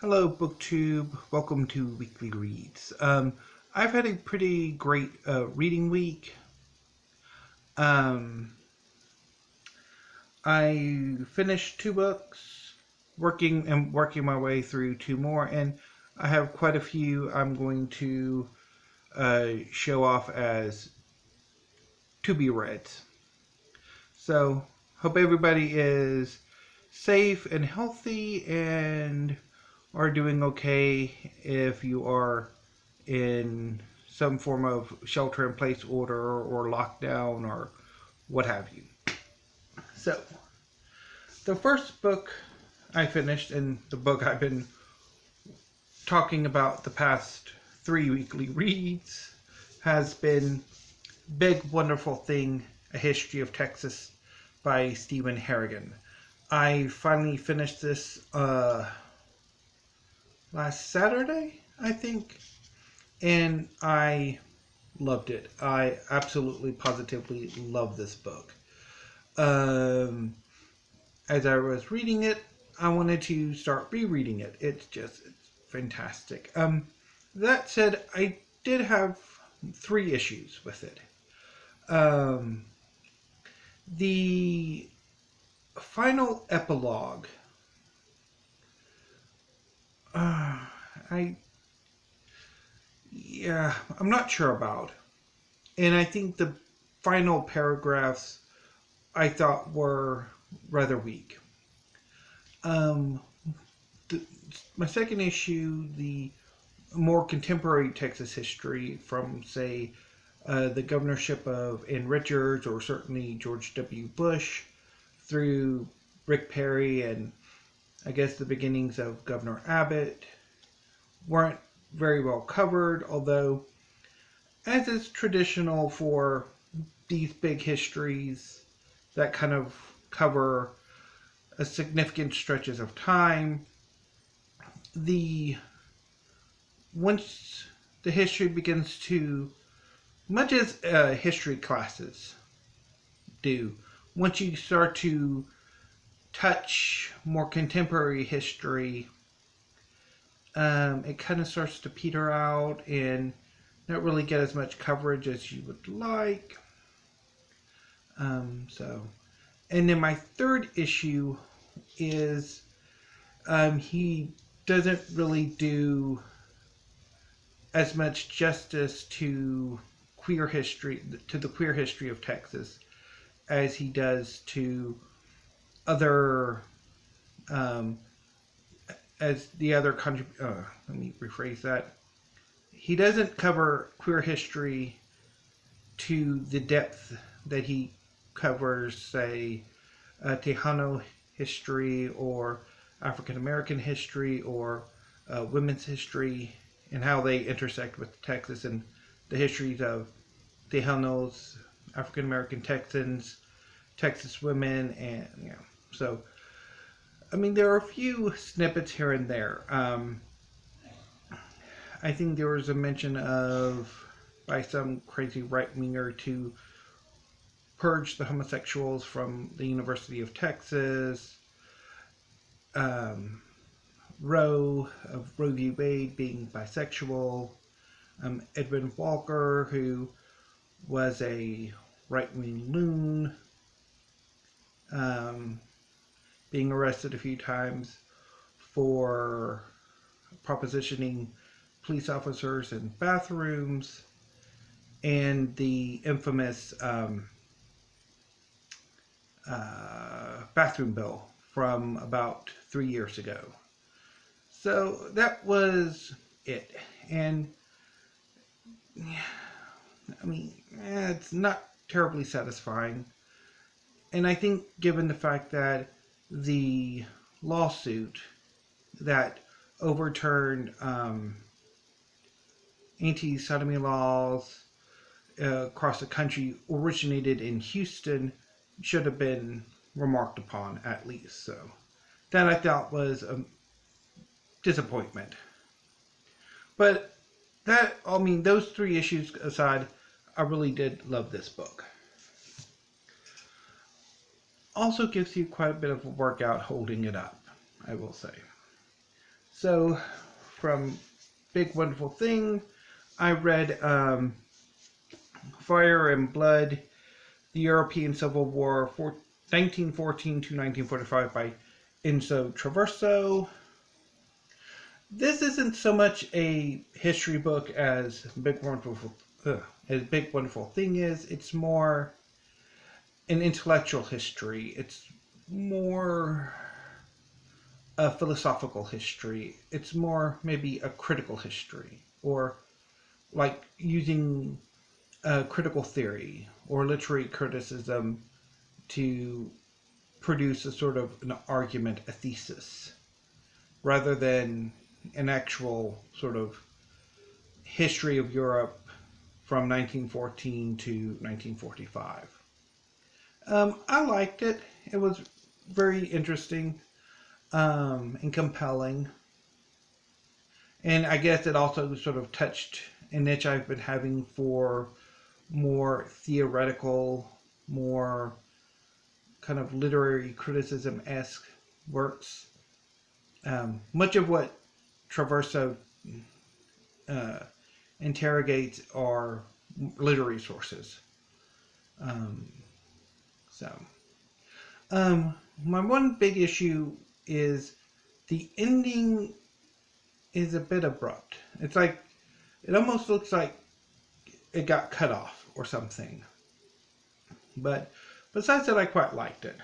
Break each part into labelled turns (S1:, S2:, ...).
S1: Hello, BookTube. Welcome to Weekly Reads. I've had a pretty great reading week. I finished 2 books, working my way through 2 more, and I have quite a few I'm going to show off as to be read. So, hope everybody is safe and healthy and are doing okay if you are in some form of shelter-in-place order or lockdown or what have you. So, the first book I finished, and the book I've been talking about the past 3 weekly reads, has been Big Wonderful Thing, A History of Texas by Stephen Harrigan. I finally finished this last Saturday, I think, and I loved it. I absolutely, positively love this book. As I was reading it, I wanted to start rereading it. It's fantastic. That said, I did have 3 issues with it. The final epilogue, I'm not sure about. And I think the final paragraphs I thought were rather weak. My second issue, the more contemporary Texas history from, say, the governorship of Ann Richards or certainly George W. Bush through Rick Perry and I guess the beginnings of Governor Abbott, weren't very well covered, although, as is traditional for these big histories that kind of cover a significant stretches of time, once the history begins to, much as history classes do, once you start to touch more contemporary history, it kind of starts to peter out and not really get as much coverage as you would like. And then my third issue is he doesn't really do as much justice to the queer history of Texas as he does to other as the other country. Let me rephrase that. He doesn't cover queer history to the depth that he covers, say, Tejano history or African American history or women's history and how they intersect with Texas and the histories of Tejanos, African American Texans, Texas women, and so. I mean, there are a few snippets here and there. I think there was a mention by some crazy right-winger to purge the homosexuals from the University of Texas. Roe v. Wade being bisexual. Edwin Walker, who was a right-wing loon. Being arrested a few times for propositioning police officers in bathrooms, and the infamous bathroom bill from about 3 years ago. So that was it. And I mean, it's not terribly satisfying. And I think given the fact that the lawsuit that overturned anti-sodomy laws across the country originated in Houston should have been remarked upon at least. So that I thought was a disappointment. But those 3 issues aside, I really did love this book. Also gives you quite a bit of a workout holding it up, I will say. So, from Big Wonderful Thing, I read Fire and Blood, the European Civil War, 1914 to 1945 by Enzo Traverso. This isn't so much a history book as Big Wonderful Thing is. It's more an intellectual history. It's more a philosophical history. It's more maybe a critical history, or like using critical theory or literary criticism to produce a sort of an argument, a thesis, rather than an actual sort of history of Europe from 1914 to 1945. I liked it. It was very interesting and compelling. And I guess it also sort of touched an itch I've been having for more theoretical, more kind of literary criticism-esque works. Much of what Traverso interrogates are literary sources. My one big issue is the ending is a bit abrupt. It's like, it almost looks like it got cut off or something. But besides that, I quite liked it.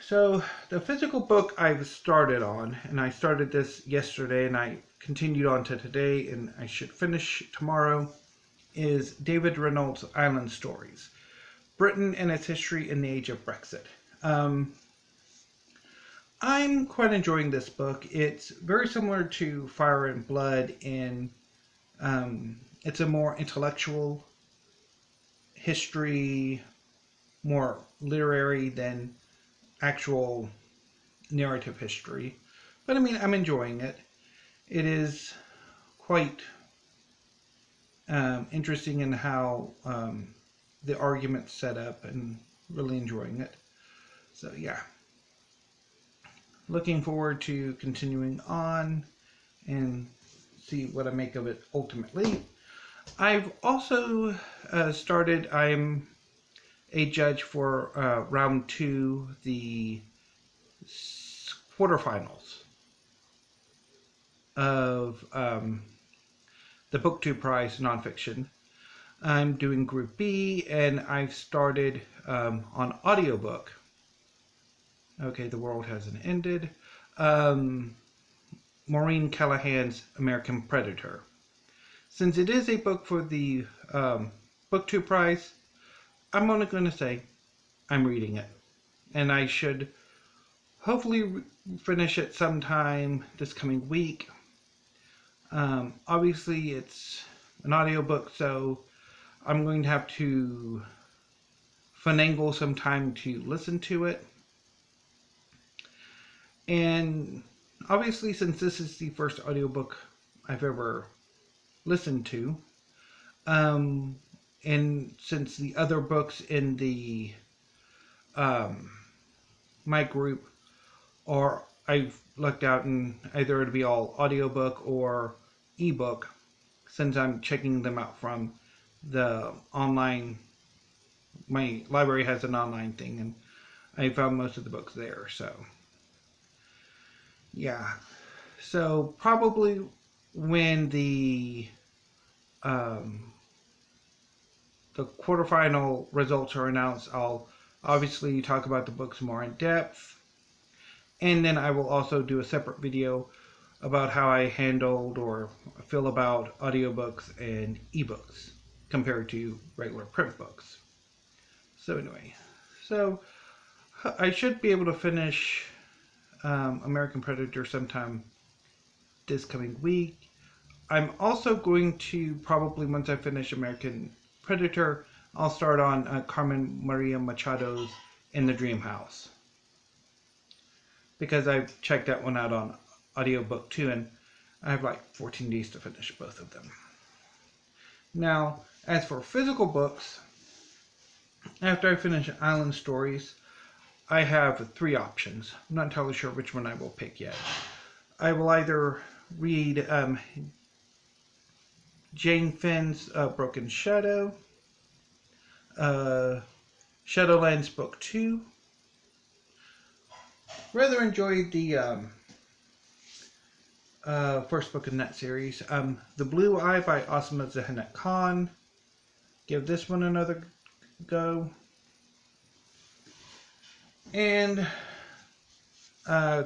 S1: So the physical book I've started on, and I started this yesterday and I continued on to today and I should finish tomorrow, is David Reynolds' Island Stories, Britain and its History in the Age of Brexit. I'm quite enjoying this book. It's very similar to Fire and Blood in it's a more intellectual history, more literary than actual narrative history. But I mean, I'm enjoying it. It is quite interesting in how the argument's set up, and really enjoying it. So yeah. Looking forward to continuing on and see what I make of it ultimately. I've also started, I'm a judge for round 2, the quarterfinals of the Book 2 Prize nonfiction. I'm doing Group B, and I've started on audiobook. Okay, the world hasn't ended. Maureen Callahan's American Predator. Since it is a book for the Book 2 Prize, I'm only going to say I'm reading it. And I should hopefully finish it sometime this coming week. Obviously, it's an audiobook, so I'm going to have to finagle some time to listen to it. And obviously, since this is the first audiobook I've ever listened to, and since the other books in the my group are, I've looked out and either it'll be all audiobook or ebook, since I'm checking them out from the online, my library has an online thing, and I found most of the books there, so yeah. So probably when the quarterfinal results are announced, I'll obviously talk about the books more in depth, and then I will also do a separate video about how I handled or feel about audiobooks and ebooks compared to regular print books. So anyway, so I should be able to finish American Predator sometime this coming week. I'm also going to probably, once I finish American Predator, I'll start on Carmen Maria Machado's In the Dream House, because I've checked that one out on audiobook too, and I have like 14 days to finish both of them. Now, as for physical books, after I finish Island Stories, I have three options. I'm not entirely sure which one I will pick yet. I will either read Jaine Fenn's Broken Shadow, Shadowlands Book 2. Rather enjoyed the first book in that series. The Blue Eye by Ausma Zehanat Khan. Give this one another go. And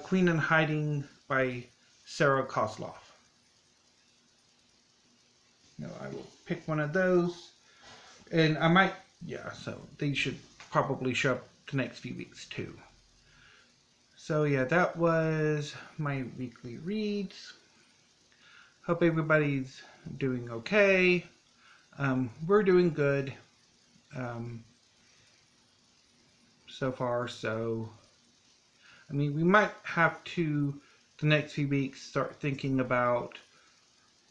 S1: Queen in Hiding by Sarah Kozloff. I will pick one of those. And I might, so they should probably show up the next few weeks too. So yeah, that was my weekly reads. Hope everybody's doing okay. We're doing good so far. So, I mean, we might have to, the next few weeks, start thinking about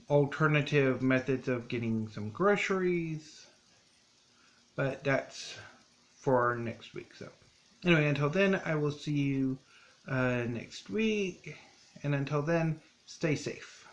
S1: alternative methods of getting some groceries. But that's for next week. So, anyway, until then, I will see you next week. And until then, stay safe.